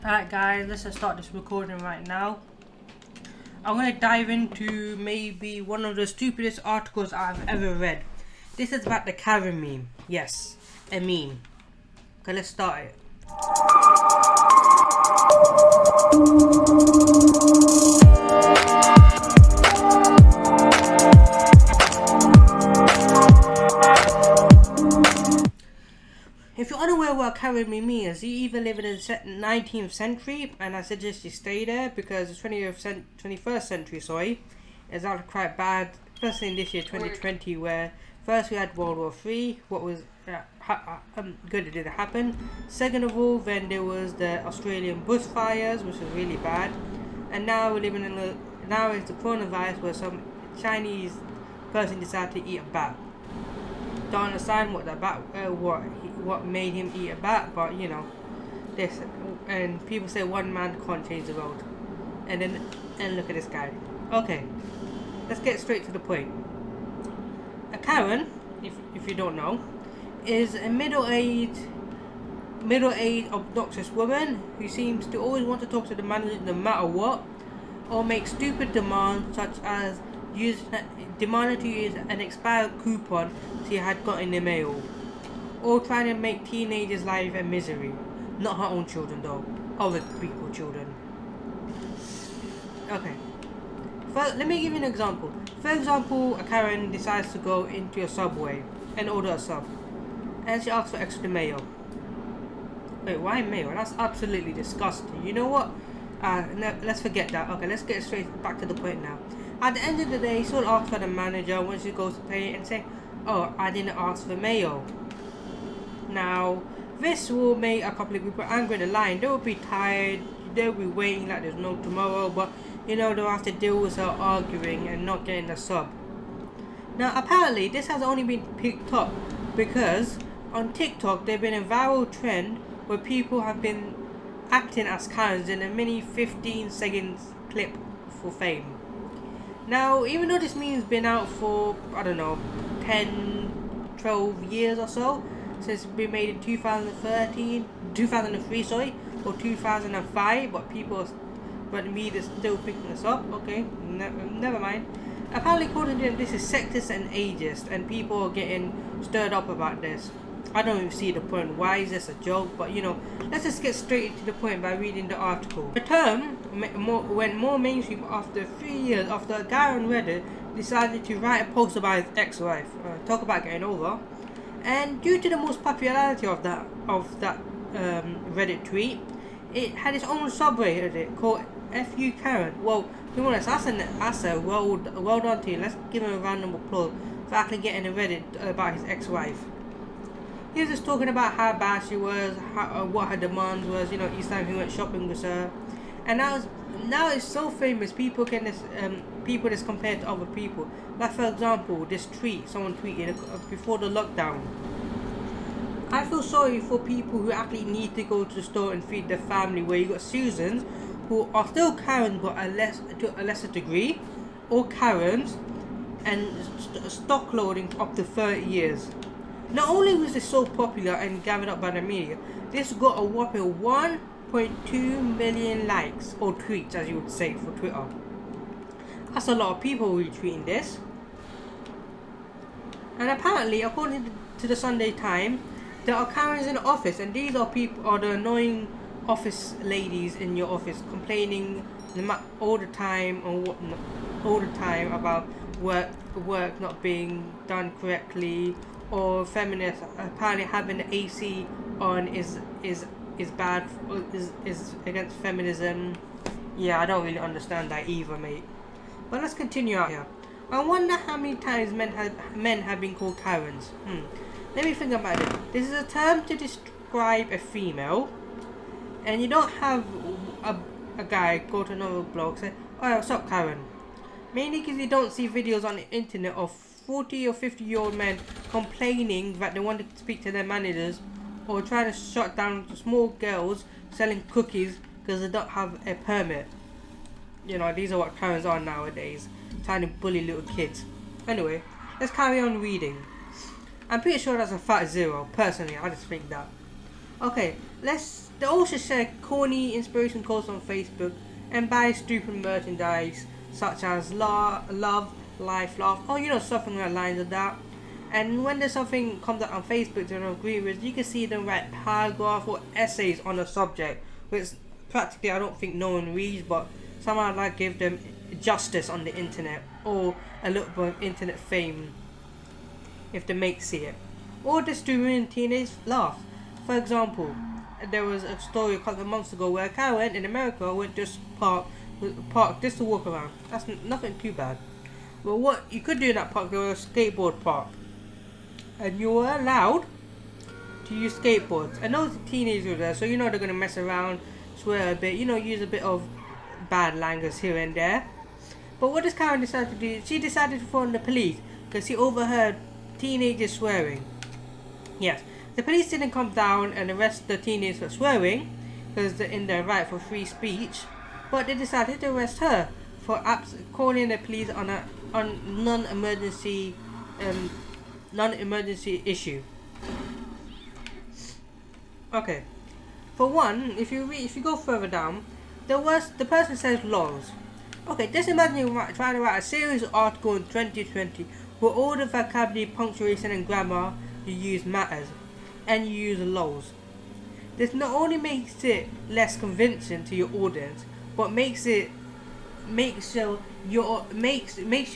Alright guys, let's just start this recording right now. I'm going to dive into maybe one of the stupidest articles I've ever read. This is about the Karen meme. Yes, a meme. Okay, let's start it. If you're unaware what Karen meme is, you either live in the 19th century, and I suggest you stay there because the 21st century, is actually quite bad, especially in this year 2020, where first we had World War III, what was good it didn't happen. Second of all, then there was the Australian bushfires, which was really bad, and now we're living in now it's the coronavirus, where some Chinese person decided to eat a bat. Don't understand what the bat, what made him eat a bat, but you know, this, and people say one man can't change the world, and look at this guy. Okay, let's get straight to the point. A Karen, if you don't know, is a middle-aged obnoxious woman who seems to always want to talk to the manager no matter what, or make stupid demands such as demanding to use an expired coupon she had got in the mail, or trying to make teenagers' life a misery. Not her own children though, other people's children. Okay, first, let me give you an example. For example, a Karen decides to go into a Subway and order a sub, and she asks for extra mayo. Wait, why mayo? That's absolutely disgusting. You know what? No, let's forget that. Okay, let's get straight back to the point now. At the end of the day, she'll ask for the manager when she goes to pay and say, "Oh, I didn't ask for mayo." Now, this will make a couple of people angry in the line. They will be tired, they'll be waiting like there's no tomorrow, but you know, they'll have to deal with her arguing and not getting the sub. Now, apparently, this has only been picked up because on TikTok, there's been a viral trend where people have been acting as Karens in a mini 15 seconds clip for fame. Now, even though this meme's been out for, I don't know, 12 years or so, since it's been made in 2003, or 2005, but the media's still picking this up. Okay, never mind. Apparently, according to them, this is sexist and ageist, and people are getting stirred up about this. I don't even see the point. Why is this a joke? But you know, let's just get straight to the point by reading the article. The term went more mainstream after 3 years after a guy on Reddit decided to write a post about his ex-wife. Talk about getting over. And due to the most popularity of that Reddit tweet, it had its own subreddit called Fuckyoukaren. Well, to be honest, that's a well done to you. Let's give him a round of applause for actually getting a Reddit about his ex-wife. He was just talking about how bad she was, what her demands was, you know, each time he went shopping with her. And now it's so famous, people just compared to other people. Like for example, this tweet, someone tweeted before the lockdown. I feel sorry for people who actually need to go to the store and feed their family, where you got Susans who are still Karens but to a lesser degree, or Karens and stock loading for up to 30 years. Not only was this so popular and gathered up by the media, this got a whopping 1.2 million likes, or tweets as you would say for Twitter. That's a lot of people retweeting this. And apparently, according to the Sunday Times, there are Karens in the office, and these are the annoying office ladies in your office complaining all the time about work not being done correctly, or feminists apparently having the AC on is bad, is against feminism. Yeah, I don't really understand that either, mate. But let's continue out here. I wonder how many times men have been called Karens. Let me think about it. This is a term to describe a female, and you don't have a guy go to another blog say, "Oh, what's up, Karen?" Mainly because you don't see videos on the internet of 40 or 50-year-old men complaining that they want to speak to their managers, or trying to shut down small girls selling cookies because they don't have a permit. You know, these are what Karens are nowadays, trying to bully little kids. Anyway, let's carry on reading. I'm pretty sure that's a fat zero, personally, I just think that. Okay, let's They also share corny inspiration quotes on Facebook and buy stupid merchandise such as love, life, laugh, or something along the lines of that. And when there's something comes up on Facebook they don't agree with, you can see them write paragraphs or essays on the subject, which practically I don't think no one reads, but somehow like give them justice on the internet or a little bit of internet fame if they make see it. Or just to ruin teenage laugh. For example, there was a story a couple of months ago where Karen in America went to park just to walk around. That's nothing too bad. But what you could do in that park, there was a skateboard park, and you were allowed to use skateboards. And those teenagers were there, so they're gonna mess around, swear a bit, use a bit of bad language here and there. But what does Karen decide to do? She decided to phone the police because she overheard teenagers swearing. Yes, the police didn't come down and arrest the teenagers for swearing because they're in their right for free speech, but they decided to arrest her for calling the police on non-emergency issue. Okay, for one, if you go further down, the person says lols. Okay, just imagine you trying to write a serious article in 2020 where all the vocabulary, punctuation and grammar you use matters, and you use lols. This not only makes it less convincing to your audience, but makes you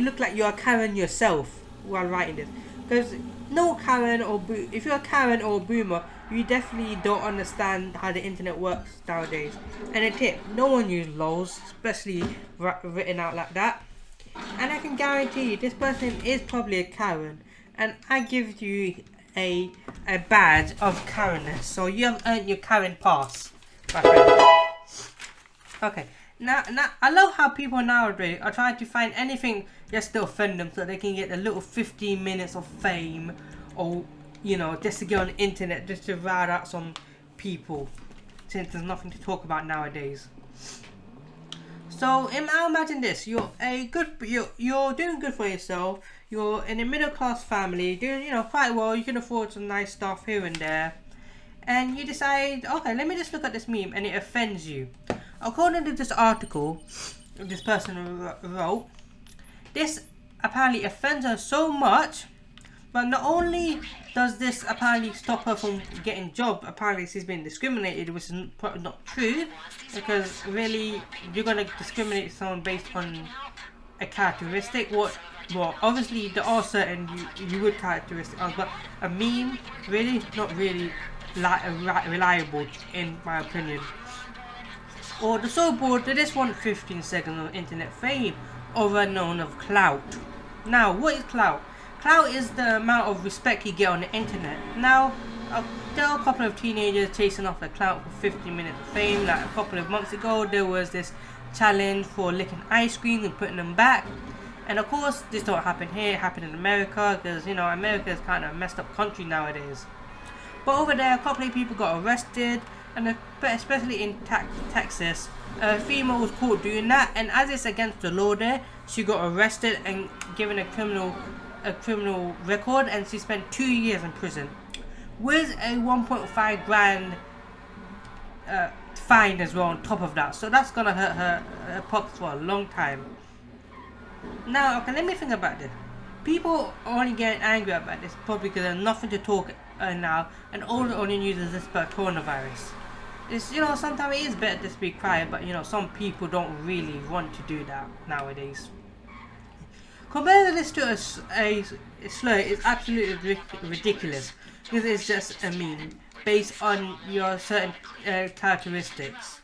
look like you're a Karen yourself while writing this. Because if you're a Karen or a boomer, you definitely don't understand how the internet works nowadays. And a tip, no one uses lols, especially written out like that. And I can guarantee you, this person is probably a Karen, and I give you a badge of Karenness, so you have earned your Karen pass, my friend. Okay, now I love how people nowadays are trying to find anything just to offend them, so they can get a little 15 minutes of fame, or just to get on the internet, just to rile out some people, since there's nothing to talk about nowadays. So now imagine this: you're doing good for yourself. You're in a middle class family, doing quite well. You can afford some nice stuff here and there, and you decide, okay, let me just look at this meme, and it offends you. According to this article, this person wrote, this apparently offends her so much. But not only does this apparently stop her from getting job, apparently she's been discriminated, which is probably not true, because really you're gonna discriminate someone based on a characteristic. Well, obviously there are certain you would characteristics, but a meme really not really reliable in my opinion. Or the so bored they just want 15 seconds of internet fame, over known of clout. Now, what is clout? Clout is the amount of respect you get on the internet. Now, there are a couple of teenagers chasing off the clout for 15 minutes of fame. Like a couple of months ago, there was this challenge for licking ice cream and putting them back. And of course, this don't happen here, it happened in America, because, America is kind of a messed up country nowadays. But over there, a couple of people got arrested, and especially in Texas, a female was caught doing that, and as it's against the law there, she got arrested and given a criminal record, and she spent 2 years in prison with a 1.5 grand fine as well on top of that. So that's gonna hurt her pockets for a long time. Now, okay, let me think about this. People are only getting angry about this probably because there's nothing to talk now, and all the only news is this about coronavirus. It's sometimes it is better to be quiet, but some people don't really want to do that nowadays. Comparing this to a slur is absolutely ridiculous, because it's just a meme based on your certain characteristics.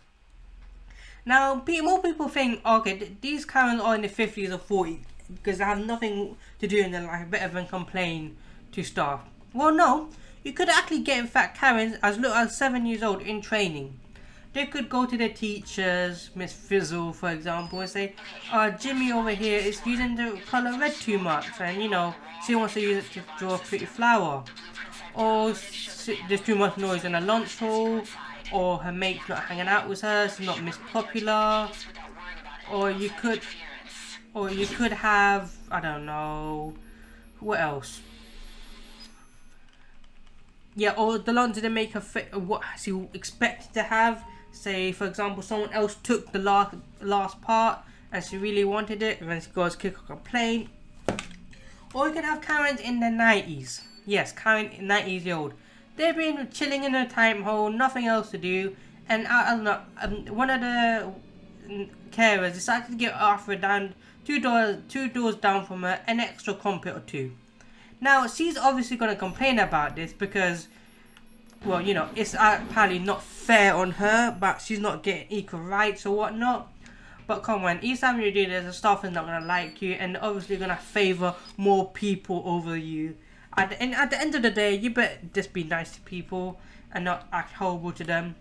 Now, more people think, okay, these Karens are in the 50s or 40s because they have nothing to do in their life better than complain to staff. Well, no, you could actually get in fact Karens as little as 7 years old in training. They could go to their teachers, Miss Fizzle for example, and say, Jimmy over here is using the colour red too much, and she wants to use it to draw a pretty flower. Or there's too much noise in a lunch hall, or her mate's not hanging out with her, she's not Miss Popular. Or you could have, I don't know, what else? yeah, or the loan didn't make her fit what she expected to have. Say, for example, someone else took the last part and she really wanted it, and then she goes kick or complain. Or you can have Karens in their 90s. Yes, Karen, 90s-year-old. They've been chilling in a time hole, nothing else to do, and I don't know, one of the carers decided to get Arthur down two doors down from her, an extra crumpet or two. Now, she's obviously going to complain about this because, well, you know, it's apparently not fair on her, but she's not getting equal rights or whatnot. But come on, each time you do this, the staff is not going to like you, and obviously going to favour more people over you. At the end of the day, you better just be nice to people and not act horrible to them.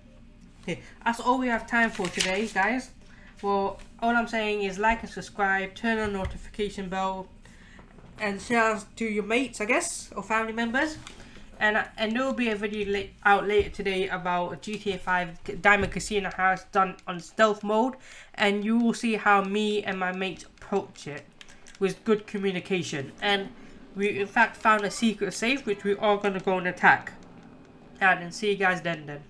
Okay, that's all we have time for today, guys. Well, all I'm saying is like and subscribe, turn on notification bell, and share us to your mates, I guess, or family members. And there will be a video out later today about GTA 5 Diamond Casino House done on stealth mode, and you will see how me and my mates approach it with good communication. And we in fact found a secret safe which we are going to go and attack. And see you guys then.